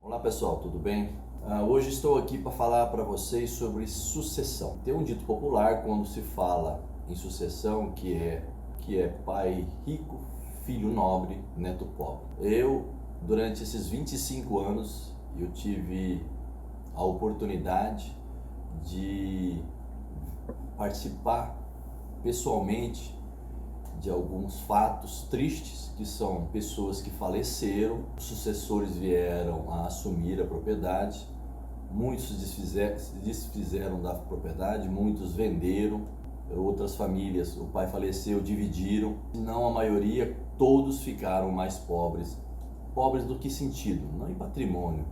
Olá pessoal, tudo bem? Hoje estou aqui para falar para vocês sobre sucessão. Tem um dito popular quando se fala em sucessão que é pai rico, filho nobre, neto pobre. Durante esses 25 anos, eu tive a oportunidade de participar pessoalmente de alguns fatos tristes, que são pessoas que faleceram, sucessores vieram a assumir a propriedade, muitos se desfizeram da propriedade, muitos venderam, outras famílias, o pai faleceu, dividiram, não a maioria, todos ficaram mais pobres. Pobres do que sentido? Não em patrimônio,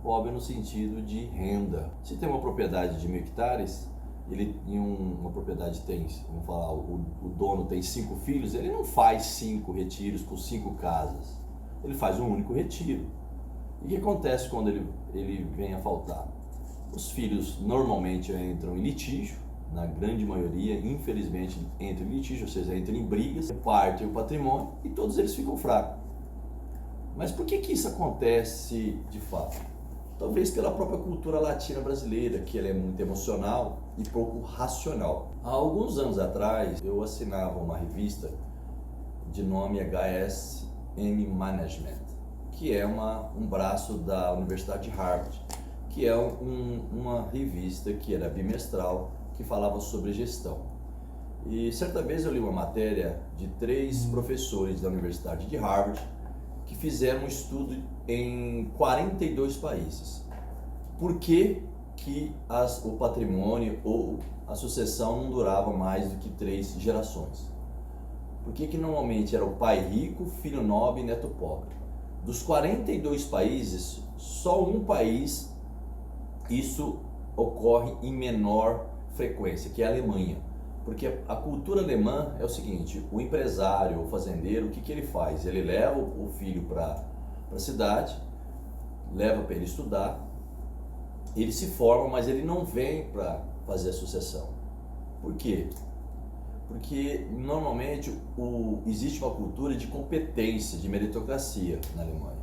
pobre no sentido de renda. Se tem uma propriedade de 1.000 hectares, uma propriedade tem, vamos falar, o dono tem 5 filhos, ele não faz 5 retiros com 5 casas, ele faz um único retiro. E o que acontece quando ele vem a faltar? Os filhos normalmente entram em litígio, na grande maioria, infelizmente, entram em litígio, ou seja, entram em brigas, partem o patrimônio e todos eles ficam fracos. Mas por que isso acontece de fato? Talvez pela própria cultura latina brasileira, que ela é muito emocional e pouco racional. Há alguns anos atrás, eu assinava uma revista de nome HSM Management, que é um braço da Universidade de Harvard, que é uma revista que era bimestral, que falava sobre gestão. E certa vez eu li uma matéria de 3 professores da Universidade de Harvard, que fizeram um estudo em 42 países. Por que o patrimônio ou a sucessão não durava mais do que 3 gerações? Por que normalmente era o pai rico, filho nobre e neto pobre? Dos 42 países, só um país isso ocorre em menor frequência, que é a Alemanha. Porque a cultura alemã é o seguinte: o empresário, o fazendeiro, o que ele faz? Ele leva o filho para a cidade, leva para ele estudar, ele se forma, mas ele não vem para fazer a sucessão. Por quê? Porque normalmente existe uma cultura de competência, de meritocracia na Alemanha.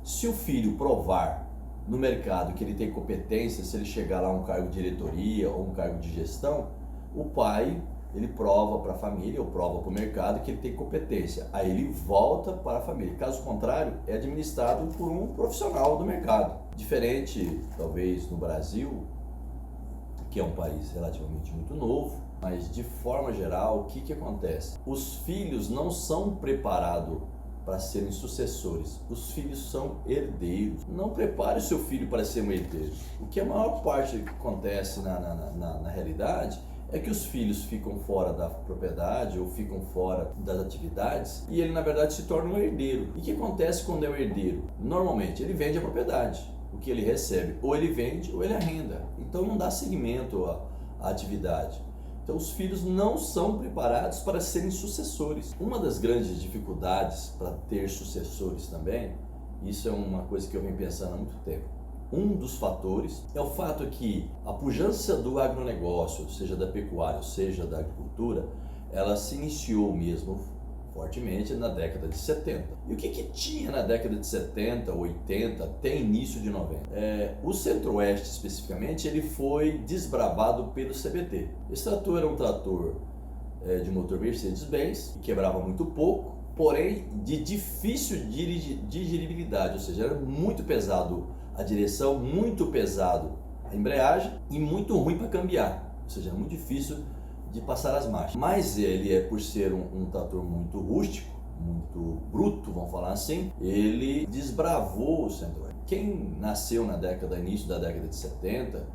Se o filho provar no mercado que ele tem competência, se ele chegar lá a um cargo de diretoria ou um cargo de gestão, o pai, ele prova para a família ou prova para o mercado que ele tem competência. Aí ele volta para a família. Caso contrário, é administrado por um profissional do mercado. Diferente, talvez, no Brasil, que é um país relativamente muito novo, mas de forma geral, o que acontece? Os filhos não são preparados para serem sucessores. Os filhos são herdeiros. Não prepare o seu filho para ser um herdeiro. O que a maior parte que acontece na realidade é que os filhos ficam fora da propriedade ou ficam fora das atividades e ele na verdade se torna um herdeiro. E o que acontece quando é um herdeiro? Normalmente ele vende a propriedade, o que ele recebe ou ele vende ou ele arrenda. Então não dá seguimento à atividade. Então os filhos não são preparados para serem sucessores. Uma das grandes dificuldades para ter sucessores também, isso é uma coisa que eu venho pensando há muito tempo. Um dos fatores é o fato que a pujança do agronegócio, seja da pecuária, seja da agricultura, ela se iniciou mesmo fortemente na década de 70. E o que tinha na década de 70, 80, até início de 90? O Centro-Oeste, especificamente, ele foi desbravado pelo CBT. Esse trator era um trator de motor Mercedes-Benz, que quebrava muito pouco, porém de difícil digeribilidade, ou seja, era muito pesado a direção, muito pesado a embreagem e muito ruim para cambiar, ou seja, muito difícil de passar as marchas. Mas ele por ser um trator muito rústico, muito bruto, vamos falar assim, ele desbravou o Centro-Oeste. Quem nasceu início da década de 70,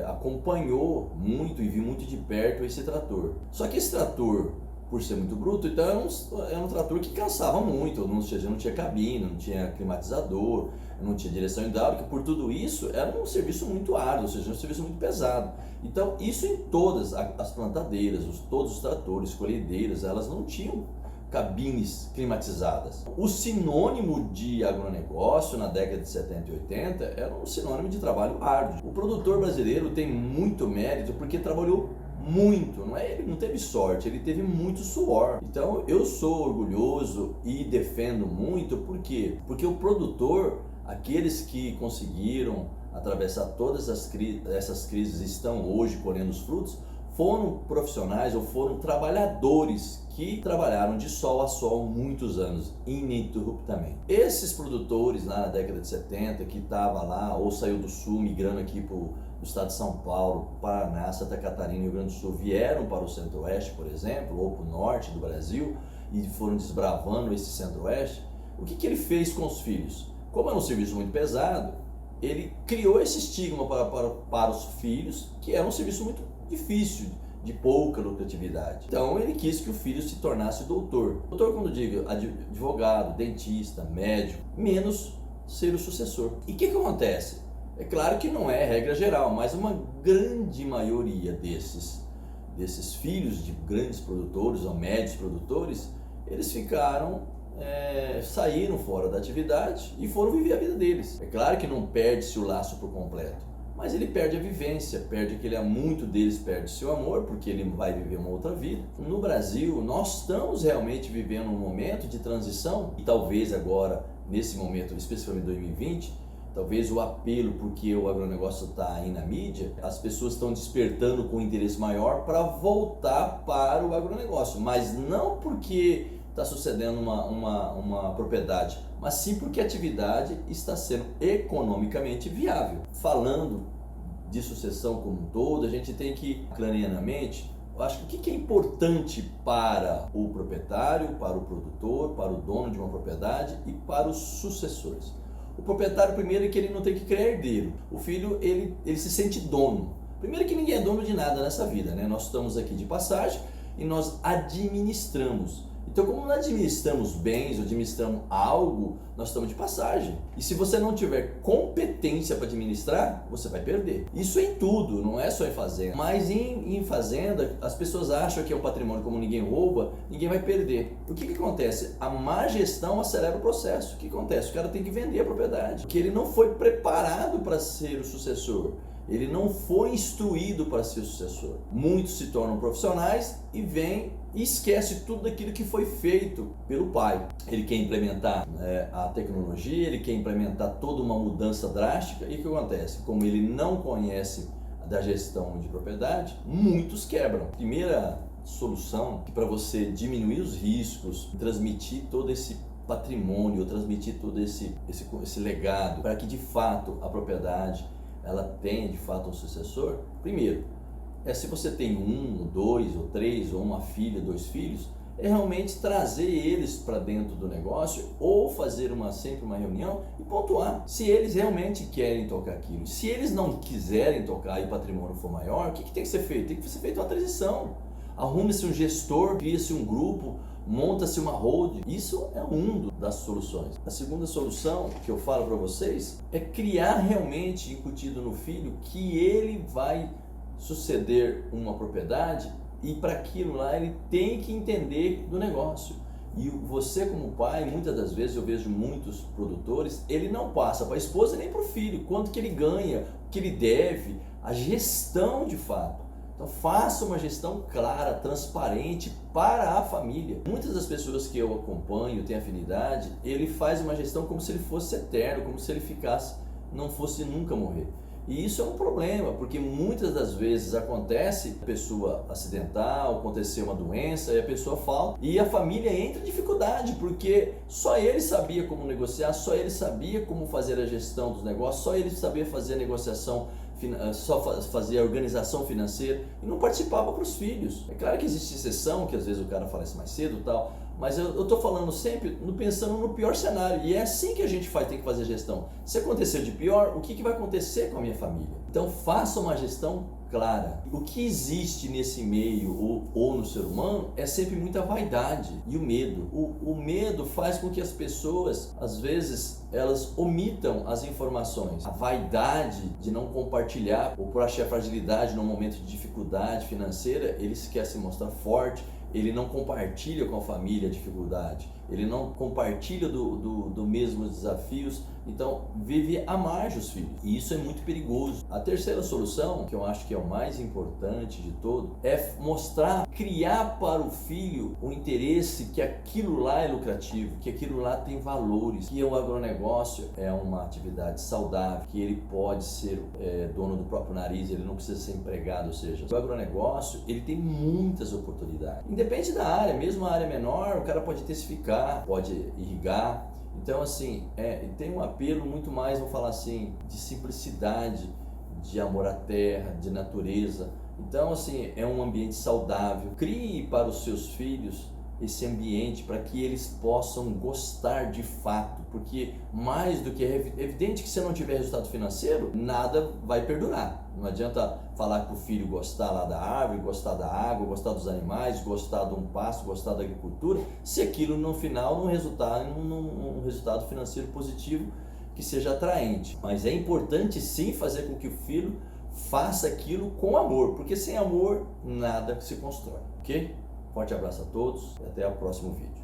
acompanhou muito e viu muito de perto esse trator. Só que esse trator, por ser muito bruto, então era um trator que cansava muito, não tinha cabine, não tinha climatizador, não tinha direção hidráulica. Por tudo isso, era um serviço muito árduo, ou seja, um serviço muito pesado. Então, isso em todas as plantadeiras, todos os tratores, colhedeiras, elas não tinham cabines climatizadas. O sinônimo de agronegócio na década de 70 e 80 era um sinônimo de trabalho árduo. O produtor brasileiro tem muito mérito porque trabalhou muito, ele não teve sorte, ele teve muito suor. Então eu sou orgulhoso e defendo muito, porque o produtor Aqueles que conseguiram atravessar todas essas crises estão hoje colhendo os frutos, foram profissionais ou foram trabalhadores que trabalharam de sol a sol muitos anos, ininterruptamente. Esses produtores lá na década de 70 que estavam lá ou saiu do sul migrando aqui para o estado de São Paulo, Paraná, Santa Catarina e Rio Grande do Sul, vieram para o centro-oeste, por exemplo, ou para o norte do Brasil e foram desbravando esse centro-oeste, o que ele fez com os filhos? Como era um serviço muito pesado, ele criou esse estigma para os filhos, que era um serviço muito difícil, de pouca lucratividade. Então ele quis que o filho se tornasse doutor. Doutor, quando digo advogado, dentista, médico, menos ser o sucessor. E o que acontece? É claro que não é regra geral, mas uma grande maioria desses filhos de grandes produtores ou médios produtores, eles saíram fora da atividade e foram viver a vida deles. É claro que não perde-se o laço por completo, mas ele perde a vivência, muito deles perde seu amor, porque ele vai viver uma outra vida. No Brasil, nós estamos realmente vivendo um momento de transição, e talvez agora, nesse momento, especificamente 2020, talvez o apelo, porque o agronegócio está aí na mídia, as pessoas estão despertando com um interesse maior para voltar para o agronegócio, mas não porque está sucedendo uma propriedade, mas sim porque a atividade está sendo economicamente viável. Falando de sucessão como um todo, a gente tem que clarear na mente, eu acho que o que é importante para o proprietário, para o produtor, para o dono de uma propriedade e para os sucessores. O proprietário, primeiro, é que ele não tem que criar herdeiro. O filho, ele se sente dono. Primeiro que ninguém é dono de nada nessa vida, né? Nós estamos aqui de passagem e nós administramos. Então, como nós administramos bens, administramos algo, nós estamos de passagem. E se você não tiver competência para administrar, você vai perder. Isso é em tudo, não é só em fazenda. Mas em fazenda, as pessoas acham que é um patrimônio, como ninguém rouba, ninguém vai perder. O que acontece? A má gestão acelera o processo. O que acontece? O cara tem que vender a propriedade, porque ele não foi preparado para ser o sucessor. Ele não foi instruído para ser o sucessor. Muitos se tornam profissionais e vêm e esquece tudo daquilo que foi feito pelo pai. Ele quer implementar a tecnologia, ele quer implementar toda uma mudança drástica, e o que acontece? Como ele não conhece da gestão de propriedade, muitos quebram. Primeira solução para você diminuir os riscos, transmitir todo esse patrimônio, transmitir todo esse legado, para que de fato a propriedade ela tenha de fato um sucessor. Primeiro, se você tem 1, 2 ou 3 ou uma filha, 2 filhos, é realmente trazer eles para dentro do negócio ou fazer sempre uma reunião e pontuar se eles realmente querem tocar aquilo. Se eles não quiserem tocar e o patrimônio for maior, o que tem que ser feito? Tem que ser feita uma transição. Arrume-se um gestor, cria-se um grupo, monta-se uma holding. Isso é uma das soluções. A segunda solução que eu falo para vocês é criar realmente incutido no filho que ele vai suceder uma propriedade, e para aquilo lá ele tem que entender do negócio. E você, como pai, muitas das vezes eu vejo muitos produtores, ele não passa para a esposa nem para o filho quanto que ele ganha, o que ele deve, a gestão de fato. Então faça uma gestão clara, transparente para a família. Muitas das pessoas que eu acompanho, tenho afinidade, ele faz uma gestão como se ele fosse eterno, como se ele não fosse nunca morrer. E isso é um problema, porque muitas das vezes acontece a pessoa acidentar, acontecer uma doença e a pessoa falta e a família entra em dificuldade, porque só ele sabia como negociar, só ele sabia como fazer a gestão dos negócios, só ele sabia fazer a negociação, só fazia a organização financeira e não participava para os filhos. É claro que existe exceção, que às vezes o cara falece mais cedo e tal, mas eu estou falando sempre pensando no pior cenário, e é assim que a gente tem que fazer a gestão. Se acontecer de pior, o que vai acontecer com a minha família? Então faça uma gestão clara. O que existe nesse meio ou no ser humano é sempre muita vaidade e o medo. O medo faz com que as pessoas, às vezes, elas omitam as informações. A vaidade de não compartilhar, ou por achar fragilidade num momento de dificuldade financeira, ele quer se mostrar forte. Ele não compartilha com a família a dificuldade, ele não compartilha do mesmos desafios, então vive à margem os filhos, e isso é muito perigoso. A terceira solução, que eu acho que é o mais importante de todo, é mostrar, criar para o filho o interesse que aquilo lá é lucrativo, que aquilo lá tem valores, que o agronegócio é uma atividade saudável, que ele pode ser dono do próprio nariz, ele não precisa ser empregado, ou seja, o agronegócio ele tem muitas oportunidades, independente da área, mesmo a área menor, o cara pode intensificar, pode irrigar. Então, assim, tem um apelo muito mais, vou falar assim, de simplicidade, de amor à terra, de natureza. Então, assim, é um ambiente saudável. Crie para os seus filhos esse ambiente para que eles possam gostar de fato, porque mais do que é evidente que se não tiver resultado financeiro, nada vai perdurar. Não adianta falar que o filho gostar lá da árvore, gostar da água, gostar dos animais, gostar de um pasto, gostar da agricultura, se aquilo no final não resultar em um resultado financeiro positivo que seja atraente. Mas é importante sim fazer com que o filho faça aquilo com amor, porque sem amor nada se constrói, ok? Forte abraço a todos e até o próximo vídeo.